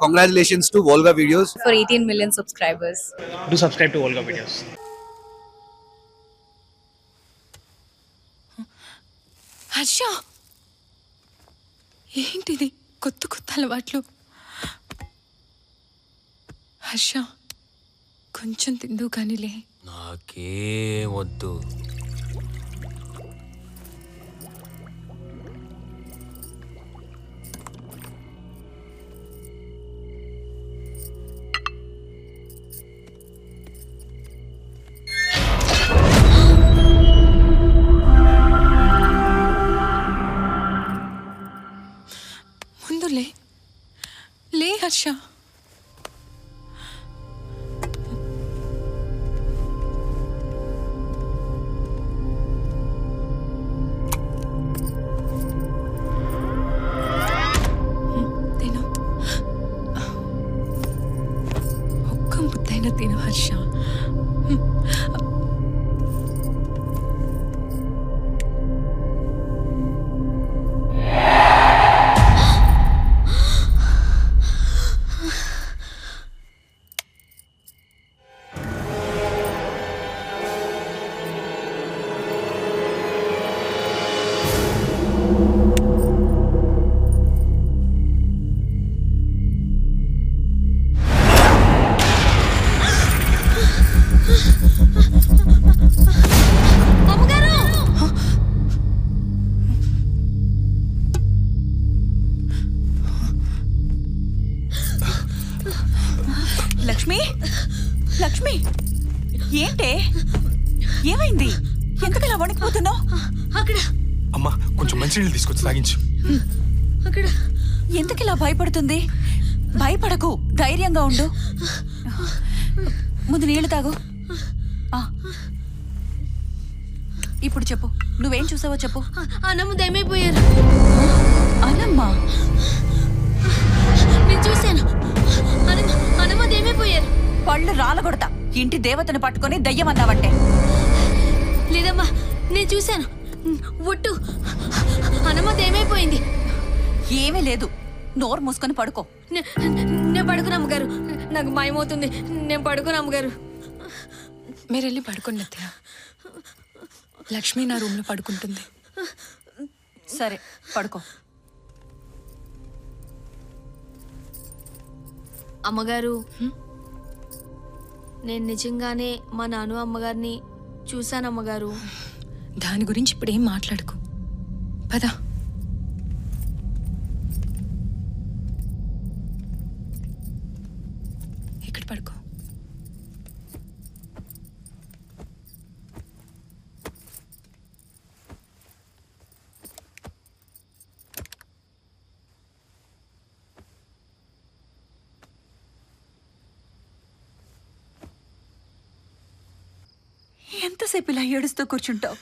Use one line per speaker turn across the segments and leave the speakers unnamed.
congratulations to Volga Videos
for 18 million subscribers.
Do subscribe to Volga Videos.
Harsha, ఏంటిది కొత్త కొత్త అలవాట్లు? హర్ష, కొంచెం తిందు కానీలే.
నాకేం వద్దు.
ముందు లే లే హర్ష. తిను, ఒక్క ముద్దైనా తిను హర్ష. లక్ష్మి, లక్ష్మి, ఏంటే, ఏమైంది? ఎందుకలా వణికిపోతున్నావు?
అక్కడ
అమ్మా, కొంచెం మంచినీళ్ళు తీసుకొచ్చి తాగించు.
అక్కడ
ఎందుకిలా భయపడుతుంది? భయపడకు, ధైర్యంగా ఉండు. ముందు నీళ్లు తాగు. ఇప్పుడు చెప్పు, నువ్వేం చూసావో చెప్పు.
అన్నమ్మ దయమైపోయారు.
అన్నమ్మ?
నేను చూశాను. అన్నమ్మ దయమైపోయారు.
పళ్ళు రాలగొడతా. ఇంటి దేవతను పట్టుకొని దయ్యమన్నావంటే.
లేదమ్మా, నేను చూశాను. ఒట్టు, అన్నమ్మ దయమైపోయింది.
ఏమీ లేదు, నోరు మూసుకొని పడుకో.
నేను పడుకుని అమ్మగారు, నాకు మాయమవుతుంది. నేను పడుకుని అమ్మగారు.
మీరు వెళ్ళి పడుకోండి అత్తయ్య. లక్ష్మి నా రూమ్లో పడుకుంటుంది. సరే, పడుకో.
అమ్మగారు, నేను నిజంగానే మా నాన్న అమ్మగారిని చూశాను అమ్మగారు.
దాని గురించి ఇప్పుడేం మాట్లాడుకో, పదా. ఇక్కడ పడుకో. ఎంతసేపు ఇలా ఏడుస్తూ కూర్చుంటావు?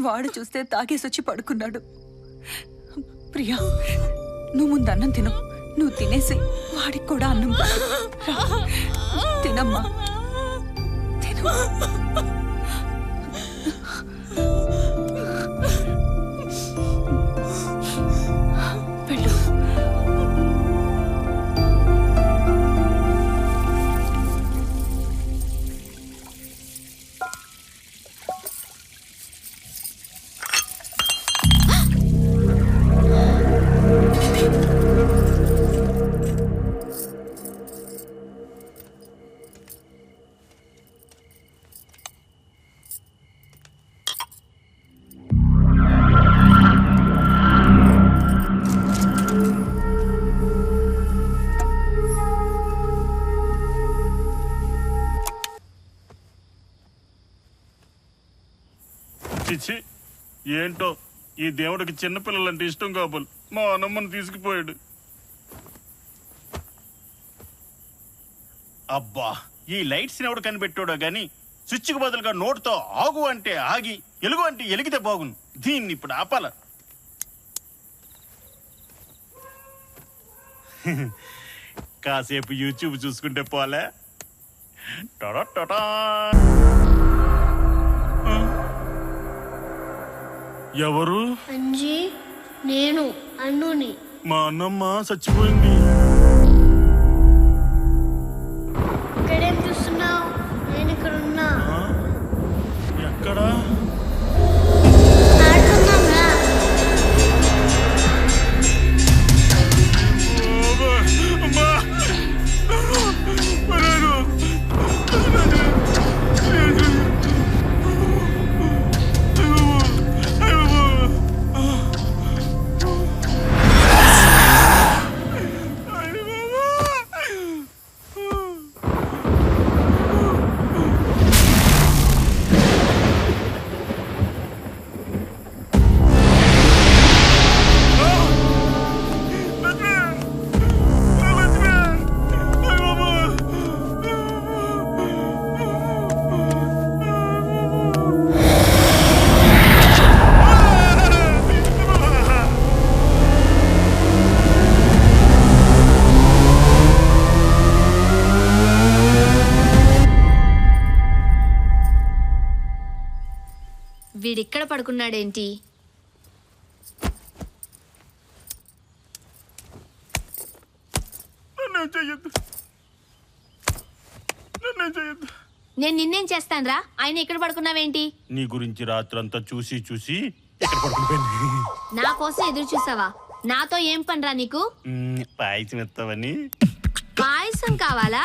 వాడు చూస్తే తాగేసొచ్చి పడుకున్నాడు. ప్రియా, నువ్వు ముందు అన్నం తిను. నువ్వు తినేసి వాడికి కూడా అన్నం పెట్టు. తినమ్మా, తిను. వెళ్ళు.
చిచ్చి, ఏంటో ఈ దేవుడికి చిన్నపిల్లలంటే ఇష్టం కాబోలు మా అన్నమ్మను తీసుకుపోయాడు. అబ్బా, ఈ లైట్స్ ఎవడు కనిపెట్టాడో గాని స్విచ్కి బదులుగా నోటుతో ఆగు అంటే ఆగి, ఎలుగు అంటే ఎలిగితే బాగును. దీన్ని ఇప్పుడు ఆపాల. కాసేపు యూట్యూబ్ చూసుకుంటే పోలే. టడా. ఎవరు?
అంజీ, నేను అన్నుని.
మా అన్నమ్మ చచ్చిపోయింది.
ఇక్కడేం చూస్తున్నావు? నేను ఇక్కడ ఉన్నా.
ఎక్కడా?
ఆడుకుందాంరా.
అమ్మా! వరాలు!
వీడిక్కడ పడుకున్నాడేంటి? నేను నిన్నేం చేస్తానురా? ఆయన ఇక్కడ పడుకున్నావేంటి?
నీ గురించి రాత్రంతా చూసి చూసి ఇక్కడ పడుకునిపోయింది.
నా కోసం ఎదురు చూసావా? నాతో ఏం పనిరా నీకు?
పాయసం ఎత్తావని.
పాయసం కావాలా?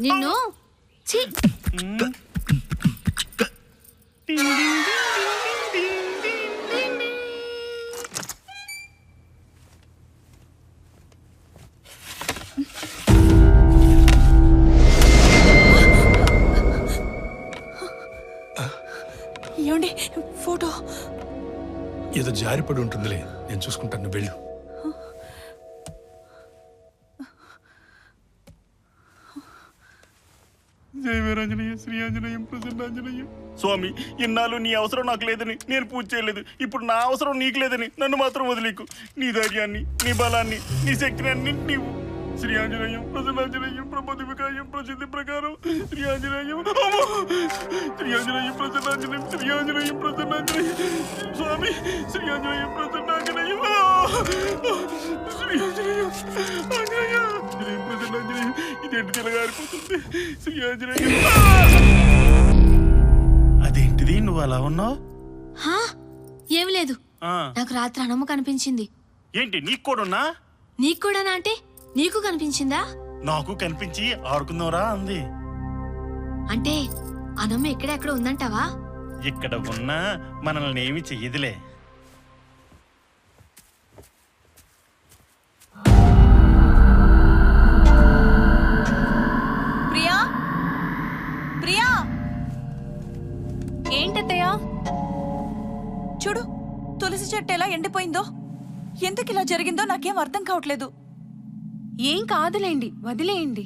నిన్ను ఛీ!
ఏమండి ఫోటో
ఏదో జారిపడి ఉంటుందిలే, నేను చూసుకుంటాను, నువ్వు వెళ్ళు.
జయవీరాంజనేయ శ్రీ ఆంజనేయం ప్రసన్నాంజనేయం. స్వామి, ఇన్నాళ్ళు నీ అవసరం నాకు లేదని నేను పూజ చేయలేదు. ఇప్పుడు నా అవసరం నీకు లేదని నన్ను మాత్రం వదిలేకు. నీ ధైర్యాన్ని, నీ బలాన్ని, నీ శక్తిని అన్ని నీవు. శ్రీ ఆంజనేయం ప్రసన్నాంజనేయం ప్రబోధివికాయం ప్రసిద్ధి ప్రకారం శ్రీ ఆంజనేయం. శ్రీ ఆంజనేయం ప్రసన్నాంజనేయం. శ్రీ ఆంజనేయం ప్రసన్నాంజనేయం. స్వామి, శ్రీ ఆంజనేయం ప్రసన్నాంజనేయం. శ్రీ ఆంజనేయం ఆంజనేయ శ్రీ ప్రసన్నాంజనేయం. ఇదేంటి తెలగారిపోతుంది? శ్రీ ఆంజనేయం. అదేంటిది నువ్వు అలా ఉన్నావు?
ఏం లేదు, నాకు రాత్రి అన్నమ్మ కనిపించింది.
ఏంటి నీకు కూడా ఉన్నా?
నీకు కూడానా? అంటే నీకు కనిపించిందా?
నాకు కనిపించి ఆడుకుందాంరా అంది.
అంటే అన్నమ్మ ఎక్కడెక్కడ ఉందంటావా?
ఇక్కడ ఉన్నా మనల్ని ఏమి చెయ్యదులే.
ప్రియా, ప్రియా,
ఏంటత్తయ్య?
చూడు తులసి చెట్టు ఎలా ఎండిపోయిందో. ఎందుకు ఇలా జరిగిందో నాకేం అర్థం కావట్లేదు.
ఏం కాదులేండి, వదిలేయండి.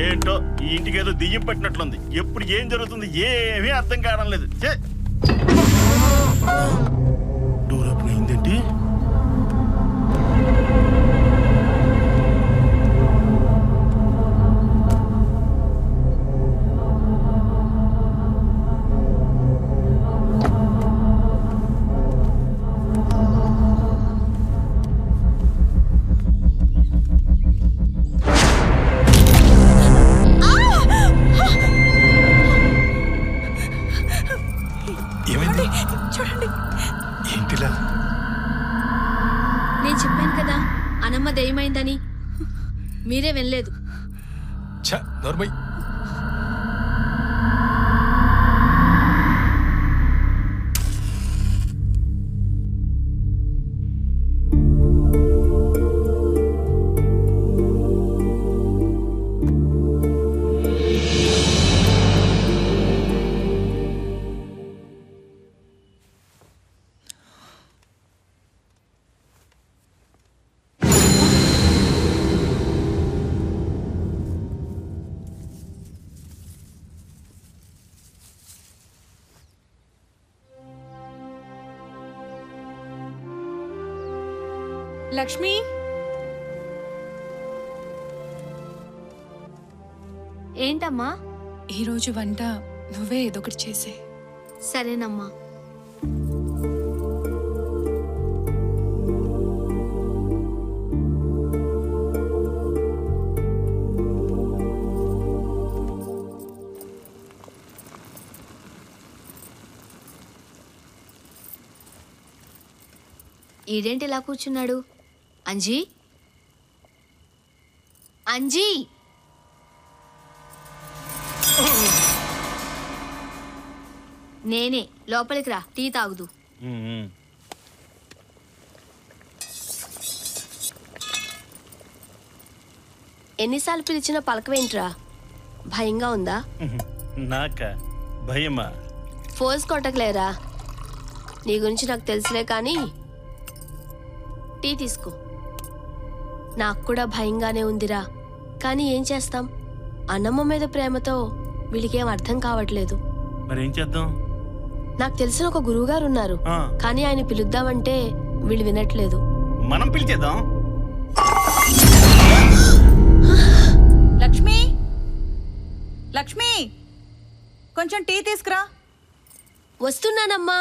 ఏంటో ఈ ఇంటికి ఏదో దెయ్యం పట్టినట్లుంది. ఎప్పుడు ఏం జరుగుతుంది ఏమీ అర్థం కావడం లేదు. డోర్ ఓపెన్ అయిందేంటి?
చూడండి.
ఏంటిలా?
నేను చెప్పాను కదా అన్నమ్మ దయ్యమైందని. మీరే వినలేదు.
ఛ, నోర్మై.
లక్ష్మి,
ఏంటమ్మా?
ఈరోజు వంట నువ్వే ఏదో ఒకటి చేసే.
సరేనమ్మా. ఈడేంటి ఇలా కూర్చున్నాడు? అంజీ, అంజీ, నేనే. లోపలికి రా, టీ తాగుదు. ఎన్నిసార్లు పిలిచినా పలకవేంట్రా? భయంగా ఉందా?
నాక భయమా?
ఫోర్స్ కొట్టకలేరా? నీ గురించి నాకు తెలుసులే కానీ టీ తీసుకో. నాకు కూడా భయంగానే ఉందిరా, కానీ ఏం చేస్తాం? అన్నమ్మ మీద ప్రేమతో వీళ్ళకేం అర్థం కావట్లేదు.
మరేం చేద్దాం?
నాకు తెలిసిన ఒక గురువుగారు ఉన్నారు,
ఆ.
కానీ ఆయన పిలుద్దామంటే వీళ్ళు వినట్లేదు.
మనం పిలిచేద్దాం.
లక్ష్మి, లక్ష్మి, కొంచెం టీ తీసుకురా.
వస్తున్నానమ్మా.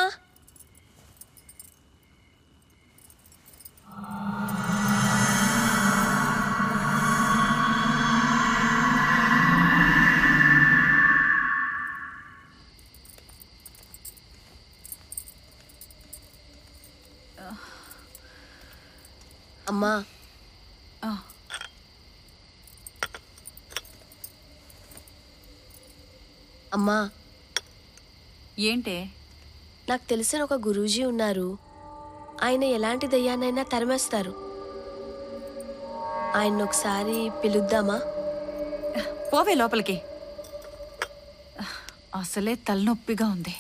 అమ్మా, అమ్మా,
ఏంటే?
నాకు తెలిసిన ఒక గురూజీ ఉన్నారు. ఆయన ఎలాంటి దయ్యాన్నైనా తరిమేస్తారు. ఆయన ఒకసారి పిలుద్దామా?
పోవే లోపలికి. అసలే తలనొప్పిగా ఉంది.